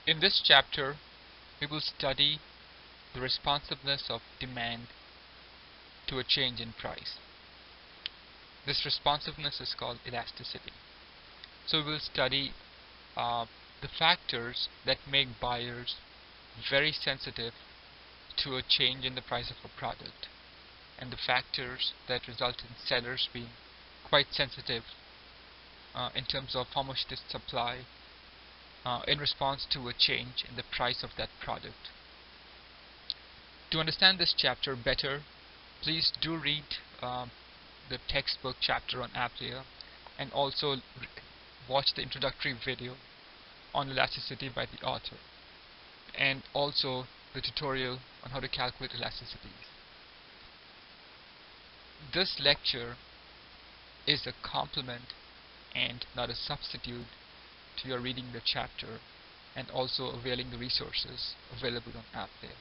In this chapter, we will study the responsiveness of demand to a change in price. This responsiveness is called elasticity. So we will study the factors that make buyers very sensitive to a change in the price of a product, and the factors that result in sellers being quite sensitive in terms of how much they supply in response to a change in the price of that product. To understand this chapter better, please do read the textbook chapter on Aplia, and also watch the introductory video on elasticity by the author, and also the tutorial on how to calculate elasticities. This lecture is a complement and not a substitute to your reading the chapter and also availing the resources available on Aplia.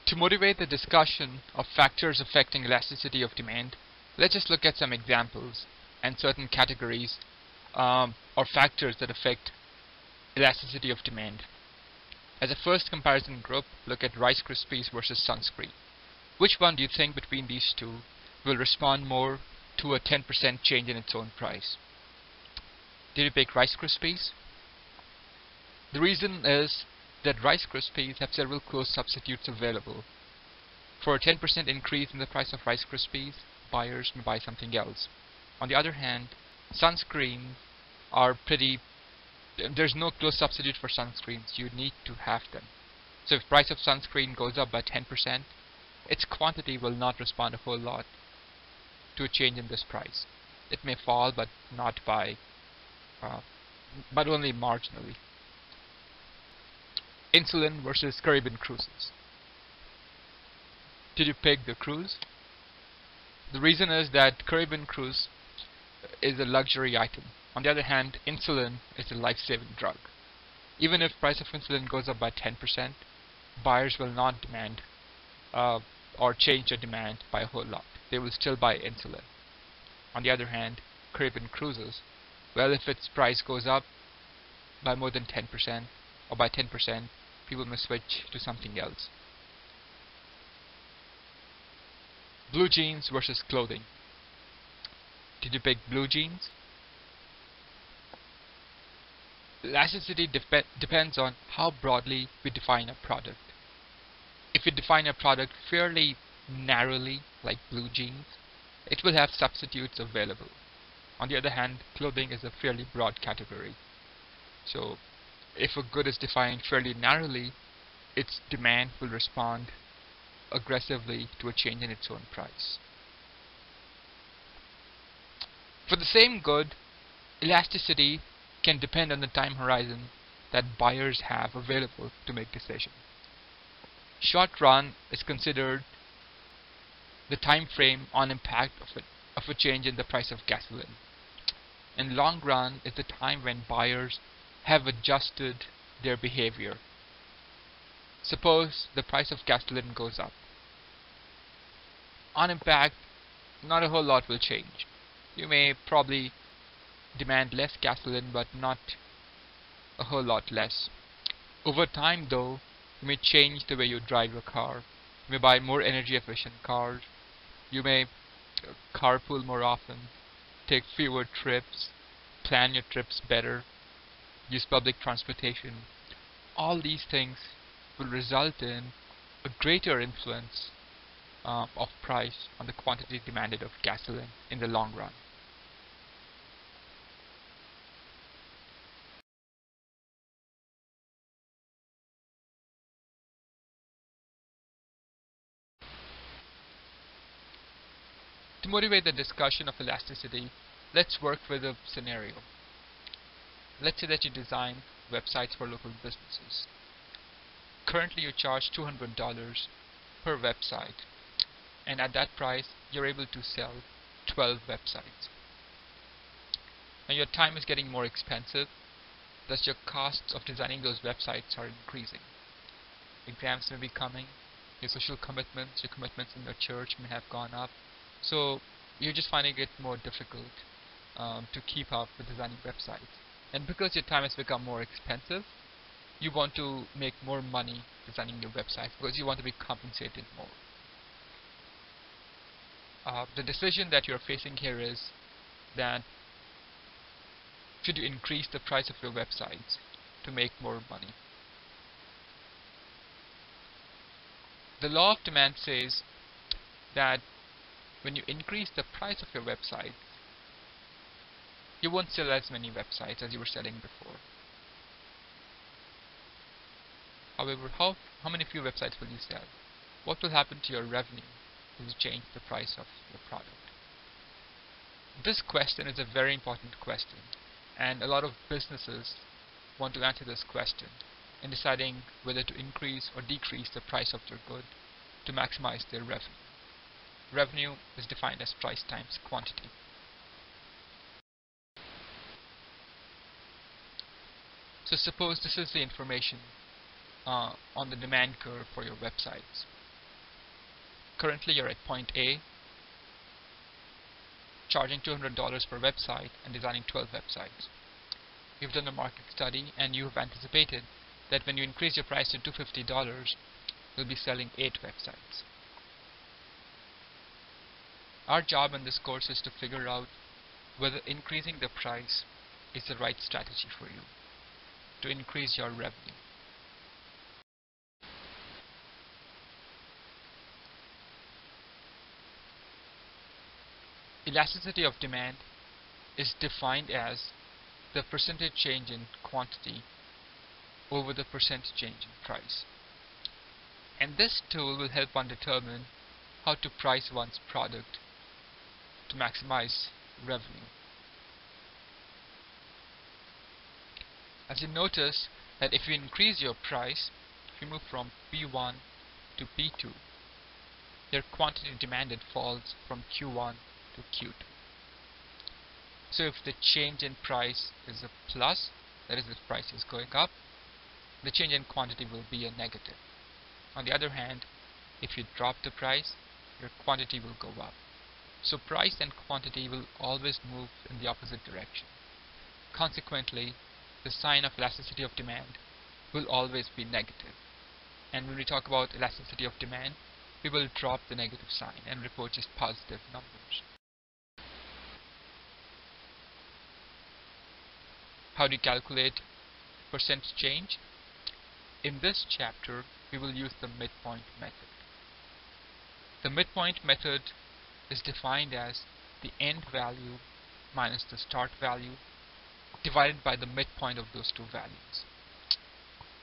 To motivate the discussion of factors affecting elasticity of demand, let's just look at some examples and certain categories or factors that affect elasticity of demand. As a first comparison group, look at Rice Krispies versus sunscreen. Which one do you think between these two will respond more to a 10% change in its own price? Did you pick Rice Krispies? The reason is that Rice Krispies have several close substitutes available. For a 10% increase in the price of Rice Krispies, buyers may buy something else. On the other hand, sunscreens are there's no close substitute for sunscreens. You need to have them. So if price of sunscreen goes up by 10%, its quantity will not respond a whole lot to a change in this price. It may fall, but not by, but only marginally. Insulin versus Caribbean cruises. Did you pick the cruise? The reason is that Caribbean cruise is a luxury item. On the other hand, insulin is a life-saving drug. Even if price of insulin goes up by 10%, buyers will not demand or change their demand by a whole lot. They will still buy insulin. On the other hand, Caribbean cruises, well, if its price goes up by more than 10% or by 10%, people may switch to something else. Blue jeans versus clothing. Did you pick blue jeans? Elasticity depends on how broadly we define a product. If we define a product fairly narrowly, like blue jeans, it will have substitutes available. On the other hand, clothing is a fairly broad category. So if a good is defined fairly narrowly, its demand will respond aggressively to a change in its own price. For the same good, elasticity can depend on the time horizon that buyers have available to make decisions. Short run is considered the time frame on impact of a change in the price of gasoline. And long run is the time when buyers have adjusted their behavior. Suppose the price of gasoline goes up. On impact, not a whole lot will change. You may probably demand less gasoline, but not a whole lot less. Over time though, you may change the way you drive your car. You may buy more energy efficient cars. You may carpool more often, take fewer trips, plan your trips better, use public transportation. All these things will result in a greater influence of price on the quantity demanded of gasoline in the long run. To motivate the discussion of elasticity, let's work with a scenario. Let's say that you design websites for local businesses. Currently you charge $200 per website, and at that price you're able to sell 12 websites. Now your time is getting more expensive, thus your costs of designing those websites are increasing. Exams may be coming, your social commitments, your commitments in your church may have gone up, so you're just finding it more difficult to keep up with designing websites. And because your time has become more expensive, you want to make more money designing your website because you want to be compensated more. The decision that you're facing here is that should you increase the price of your websites to make more money? The law of demand says that when you increase the price of your website, you won't sell as many websites as you were selling before. However, how many few websites will you sell? What will happen to your revenue if you change the price of your product? This question is a very important question, and a lot of businesses want to answer this question in deciding whether to increase or decrease the price of their good to maximize their revenue. Revenue is defined as price times quantity. So suppose this is the information on the demand curve for your websites. Currently you're at point A, charging $200 per website and designing 12 websites. You've done a market study and you've anticipated that when you increase your price to $250, you'll be selling 8 websites. Our job in this course is to figure out whether increasing the price is the right strategy for you to increase your revenue. Elasticity of demand is defined as the percentage change in quantity over the percent change in price. And this tool will help one determine how to price one's product to maximize revenue. As you notice that if you increase your price, if you move from P1 to P2, your quantity demanded falls from Q1 to Q2. So if the change in price is a plus, that is, the price is going up, the change in quantity will be a negative. On the other hand, if you drop the price, your quantity will go up. So price and quantity will always move in the opposite direction. Consequently, the sign of elasticity of demand will always be negative. And when we talk about elasticity of demand, we will drop the negative sign and report just positive numbers. How do you calculate percent change? In this chapter, we will use the midpoint method. The midpoint method is defined as the end value minus the start value divided by the midpoint of those two values.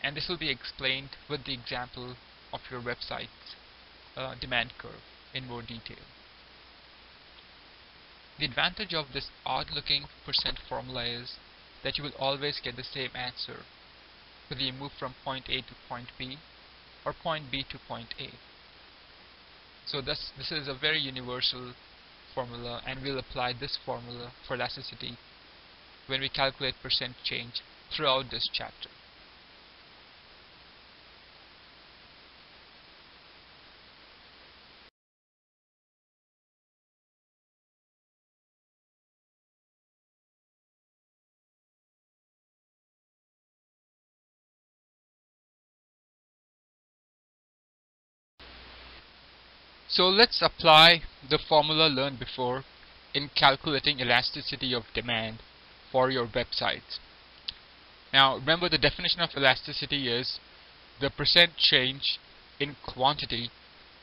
And this will be explained with the example of your website's demand curve in more detail. The advantage of this odd-looking percent formula is that you will always get the same answer whether you move from point A to point B or point B to point A. So this is a very universal formula, and we'll apply this formula for elasticity when we calculate percent change throughout this chapter. So let's apply the formula learned before in calculating elasticity of demand for your websites. Now remember, the definition of elasticity is the percent change in quantity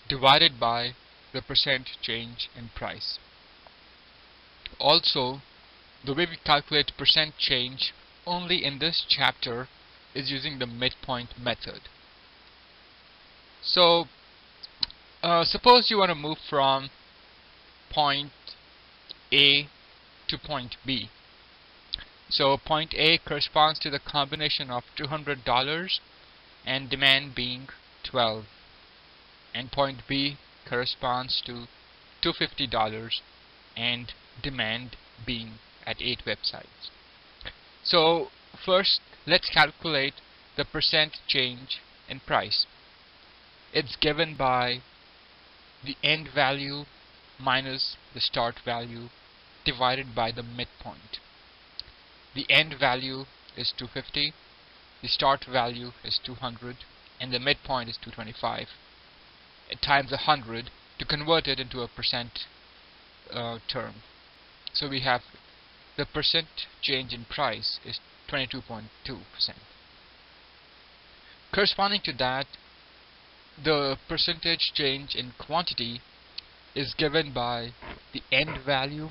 divided by the percent change in price. Also, the way we calculate percent change only in this chapter is using the midpoint method. So suppose you want to move from point A to point B. So point A corresponds to the combination of $200 and demand being 12, and point B corresponds to $250 and demand being at 8 websites. So first, let's calculate the percent change in price. It's given by the end value minus the start value divided by the midpoint. The end value is 250, the start value is 200, and the midpoint is 225. Times 100 to convert it into a percent term. So we have the percent change in price is 22.2%. Corresponding to that, the percentage change in quantity is given by the end value,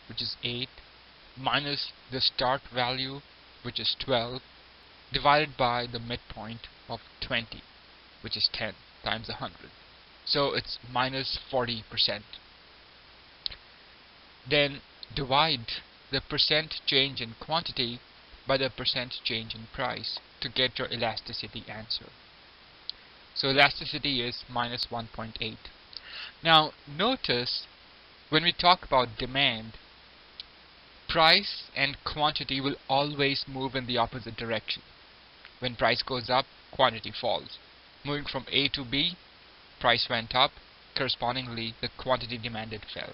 which is 8, minus the start value, which is 12, divided by the midpoint of 20, which is 10 times 100. So it's minus 40%. Then divide the percent change in quantity by the percent change in price to get your elasticity answer. So elasticity is minus 1.8. Now notice when we talk about demand, price and quantity will always move in the opposite direction. When price goes up, quantity falls. Moving from A to B, price went up, correspondingly the quantity demanded fell.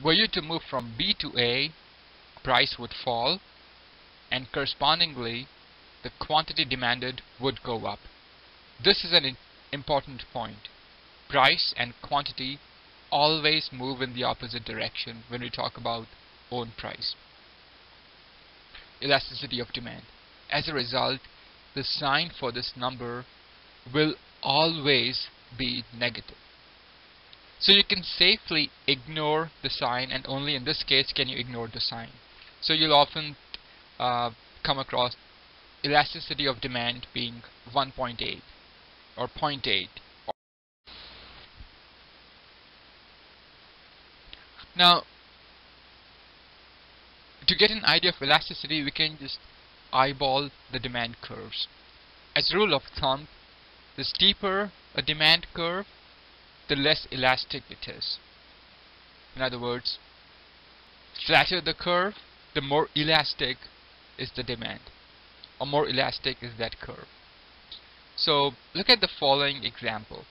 Were you to move from B to A, price would fall, and correspondingly the quantity demanded would go up. This is an important point. Price and quantity always move in the opposite direction when we talk about own price. Elasticity of demand. As a result, the sign for this number will always be negative. So you can safely ignore the sign, and only in this case can you ignore the sign. So you'll often come across elasticity of demand being 1.8 or 0.8. Now, to get an idea of elasticity, we can just eyeball the demand curves. As a rule of thumb, the steeper a demand curve, the less elastic it is. In other words, flatter the curve, the more elastic is the demand, or more elastic is that curve. So look at the following example.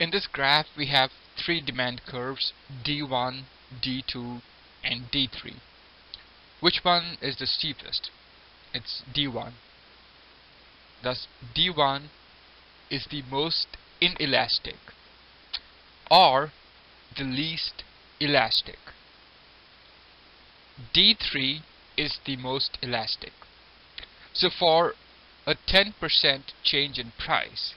In this graph we have three demand curves, D1, D2 and D3. Which one is the steepest? It's D1. Thus D1 is the most inelastic or the least elastic. D3 is the most elastic. So for a 10% change in price,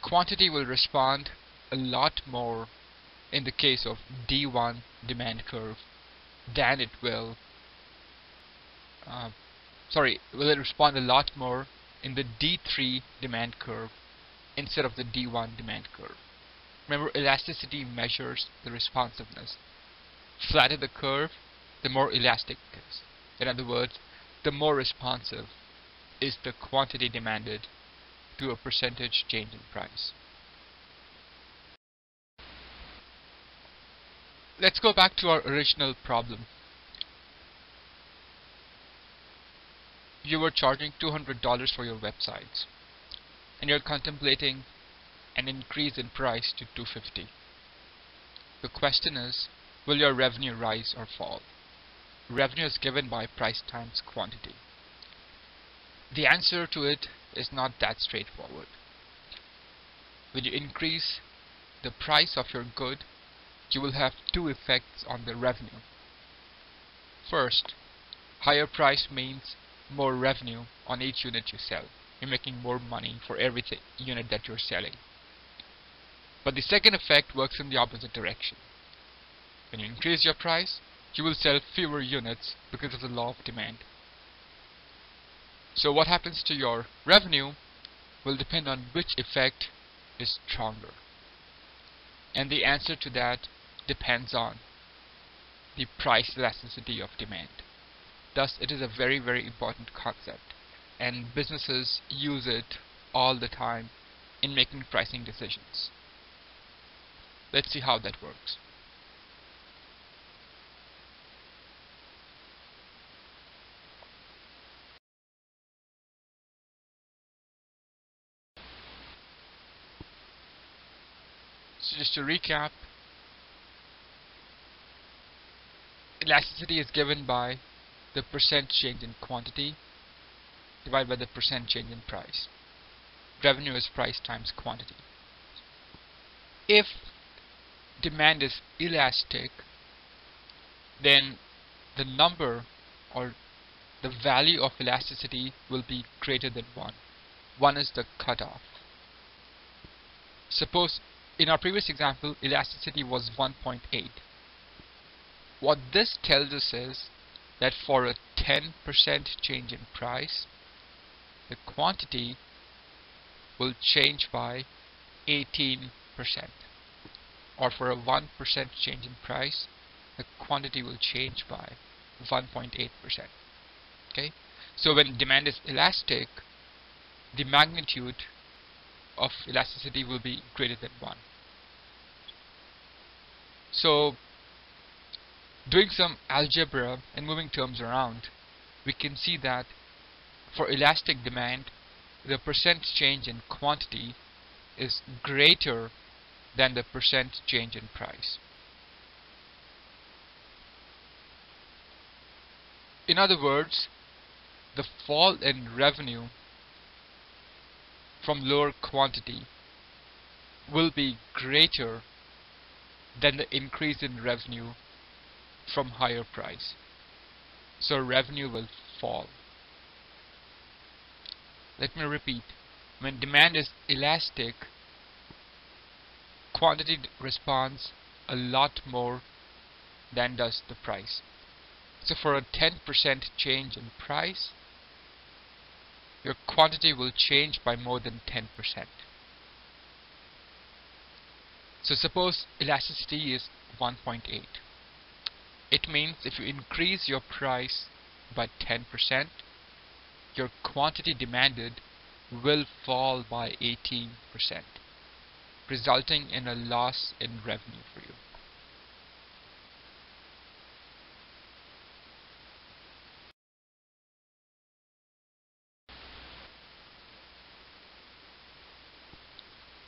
quantity will respond a lot more in the case of D1 demand curve than it will it respond a lot more in the D3 demand curve instead of the D1 demand curve. Remember, elasticity measures the responsiveness. Flatter the curve, the more elastic it is. In other words, the more responsive is the quantity demanded to a percentage change in price. Let's go back to our original problem. You were charging $200 for your websites, and you're contemplating an increase in price to $250. The question is, will your revenue rise or fall? Revenue is given by price times quantity. The answer to it is not that straightforward. When you increase the price of your good, you will have two effects on the revenue. First, higher price means more revenue on each unit you sell. You're making more money for every unit that you're selling. But the second effect works in the opposite direction. When you increase your price, you will sell fewer units because of the law of demand. So what happens to your revenue will depend on which effect is stronger. And the answer to that depends on the price elasticity of demand. Thus, it is a very, very important concept, and businesses use it all the time in making pricing decisions. Let's see how that works. So just to recap, elasticity is given by the percent change in quantity divided by the percent change in price. Revenue is price times quantity. If demand is elastic, then the number or the value of elasticity will be greater than 1. 1 is the cutoff. Suppose in our previous example, elasticity was 1.8. What this tells us is that for a 10% change in price, the quantity will change by 18%. Or for a 1% change in price, the quantity will change by 1.8%. Okay? So when demand is elastic, the magnitude of elasticity will be greater than 1. So doing some algebra and moving terms around, we can see that for elastic demand, the percent change in quantity is greater than the percent change in price. In other words, the fall in revenue from lower quantity will be greater than the increase in revenue from higher price. So revenue will fall. Let me repeat. When demand is elastic, quantity responds a lot more than does the price. So for a 10% change in price, your quantity will change by more than 10%. So suppose elasticity is 1.8. It means if you increase your price by 10%, your quantity demanded will fall by 18%, resulting in a loss in revenue for you.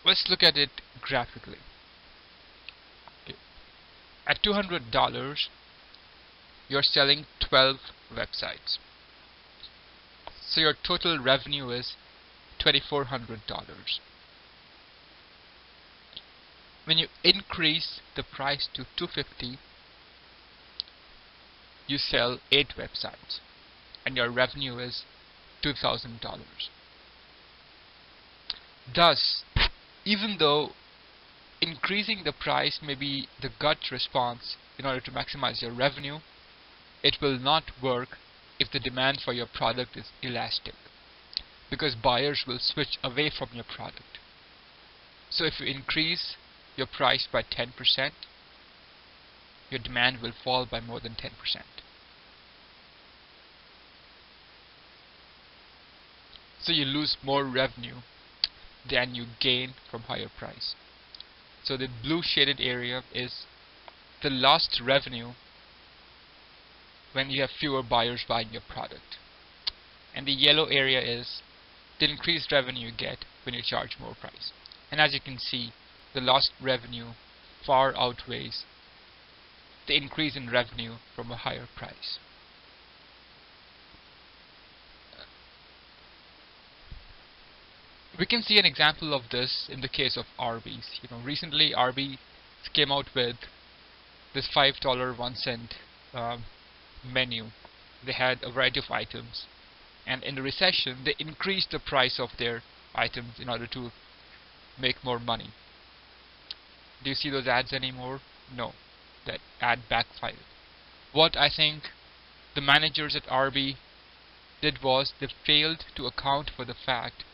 Let's look at it graphically. Okay. At $200, you're selling 12 websites. So your total revenue is $2,400. When you increase the price to $250, you sell 8 websites and your revenue is $2,000. Thus, even though increasing the price may be the gut response in order to maximize your revenue, it will not work if the demand for your product is elastic, because buyers will switch away from your product. So if you increase your price by 10%, your demand will fall by more than 10%. So you lose more revenue than you gain from higher price. So the blue shaded area is the lost revenue when you have fewer buyers buying your product. And the yellow area is the increased revenue you get when you charge more price. And as you can see, the lost revenue far outweighs the increase in revenue from a higher price. We can see an example of this in the case of Arby's. Recently Arby's came out with this $5 1 cent menu. They had a variety of items, and in the recession they increased the price of their items in order to make more money. Do you see those ads anymore? No, that ad backfired. What I think the managers at Arby's did was they failed to account for the fact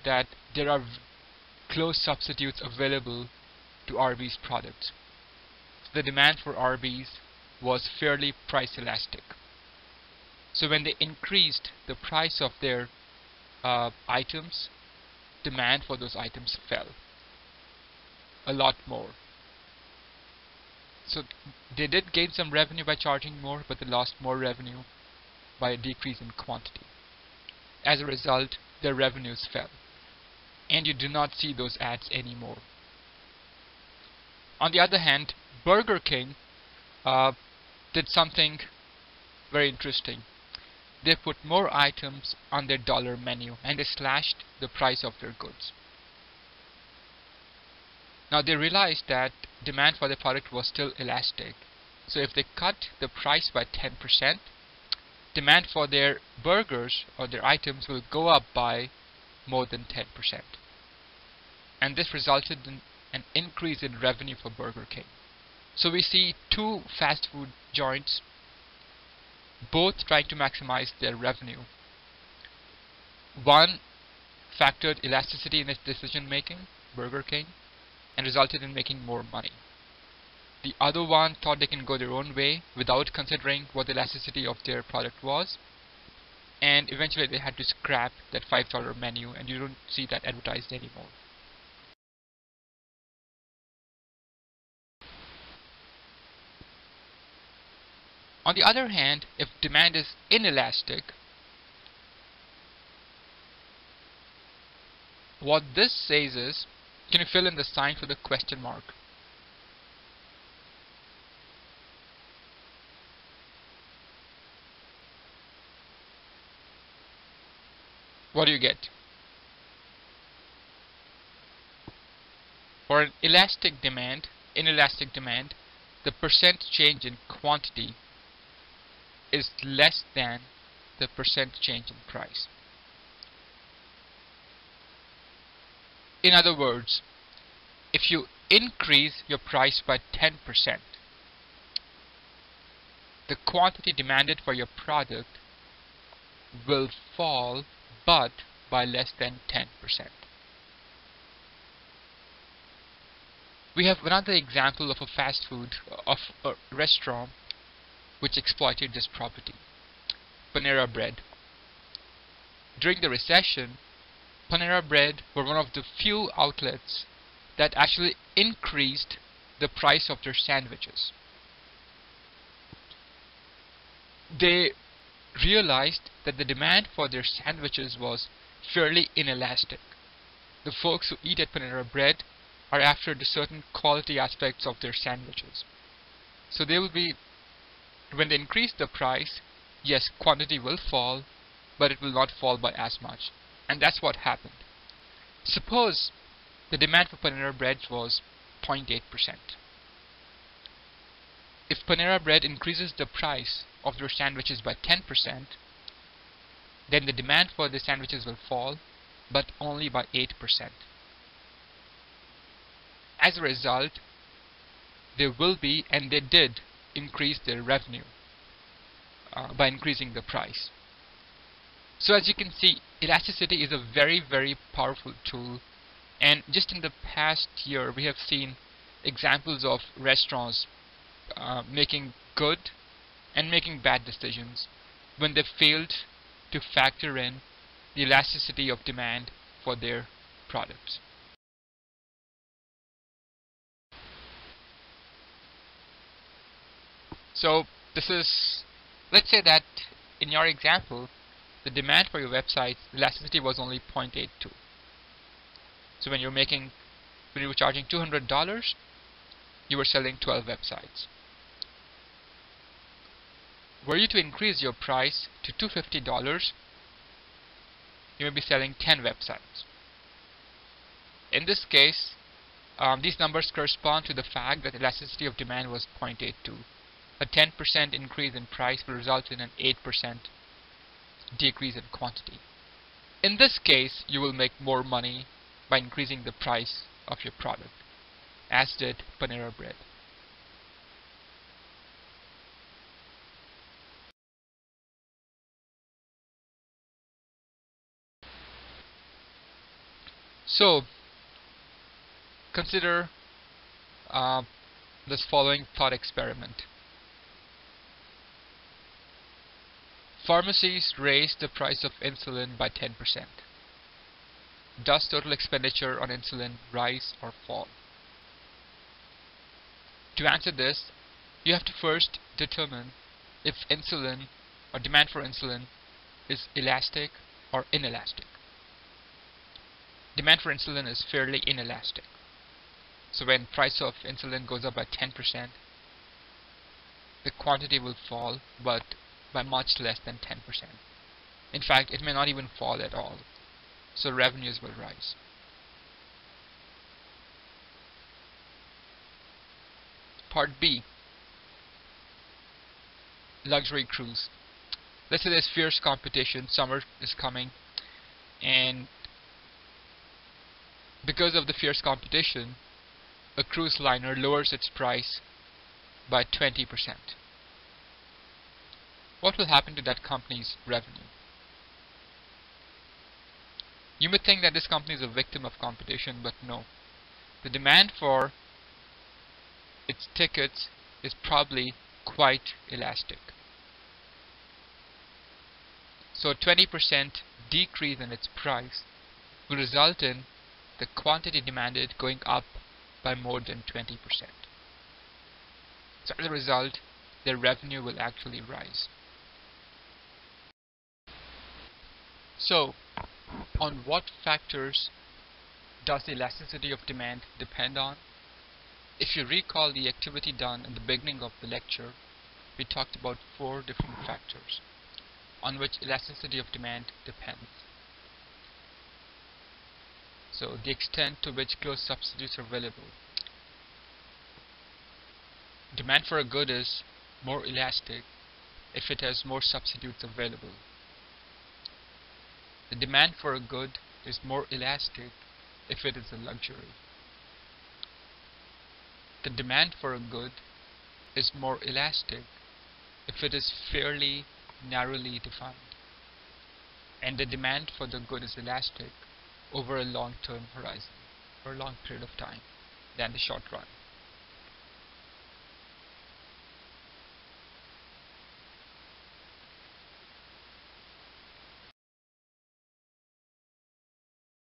that there are close substitutes available to Arby's products. The demand for Arby's was fairly price elastic. So when they increased the price of their items, demand for those items fell a lot more. So they did gain some revenue by charging more, but they lost more revenue by a decrease in quantity. As a result, their revenues fell, and you do not see those ads anymore. On the other hand, Burger King did something very interesting. They put more items on their dollar menu and they slashed the price of their goods. Now they realized that demand for the product was still elastic. So if they cut the price by 10%, demand for their burgers or their items will go up by more than 10%. And this resulted in an increase in revenue for Burger King. So we see two fast food joints both trying to maximize their revenue. One factored elasticity in its decision making, Burger King, and resulted in making more money. The other one thought they can go their own way without considering what the elasticity of their product was, and eventually they had to scrap that $5 menu, and you don't see that advertised anymore. On the other hand, if demand is inelastic, what this says is, can you fill in the sign for the question mark? What do you get? For an inelastic demand, the percent change in quantity is less than the percent change in price. In other words, if you increase your price by 10%, the quantity demanded for your product will fall, but by less than 10%. We have another example of a restaurant which exploited this property. Panera Bread. During the recession, Panera Bread were one of the few outlets that actually increased the price of their sandwiches. They realized that the demand for their sandwiches was fairly inelastic. The folks who eat at Panera Bread are after the certain quality aspects of their sandwiches. So they will be, when they increase the price, yes, quantity will fall, but it will not fall by as much. And that's what happened. Suppose the demand for Panera Bread was 0.8%. If Panera Bread increases the price of their sandwiches by 10%, then the demand for the sandwiches will fall, but only by 8%. As a result, there will be, and they did, increase their revenue by increasing the price. So as you can see, elasticity is a very, very powerful tool, and just in the past year we have seen examples of restaurants making good and making bad decisions when they failed to factor in the elasticity of demand for their products. So this is, let's say that in your example, the demand for your website elasticity was only 0.82. So when you were charging $200, you were selling 12 websites. Were you to increase your price to $250, you may be selling 10 websites. In this case, these numbers correspond to the fact that elasticity of demand was 0.82. A 10% increase in price will result in an 8% decrease in quantity. In this case, you will make more money by increasing the price of your product, as did Panera Bread. So, consider this following thought experiment. Pharmacies raise the price of insulin by 10%. Does total expenditure on insulin rise or fall? To answer this, you have to first determine if insulin or demand for insulin is elastic or inelastic. Demand for insulin is fairly inelastic. So when price of insulin goes up by 10%, the quantity will fall, but by much less than 10%. In fact, it may not even fall at all. So revenues will rise. Part B. Luxury cruise. Let's say there's fierce competition, summer is coming, and because of the fierce competition, a cruise liner lowers its price by 20%. What will happen to that company's revenue? You may think that this company is a victim of competition, but no. The demand for its tickets is probably quite elastic. So a 20% decrease in its price will result in the quantity demanded going up by more than 20%. So as a result, their revenue will actually rise. So, on what factors does the elasticity of demand depend on? If you recall the activity done in the beginning of the lecture, we talked about 4 different factors on which elasticity of demand depends. So, the extent to which close substitutes are available. Demand for a good is more elastic if it has more substitutes available. The demand for a good is more elastic if it is a luxury. The demand for a good is more elastic if it is fairly narrowly defined. And the demand for the good is elastic over a long-term horizon, or a long period of time, than the short run.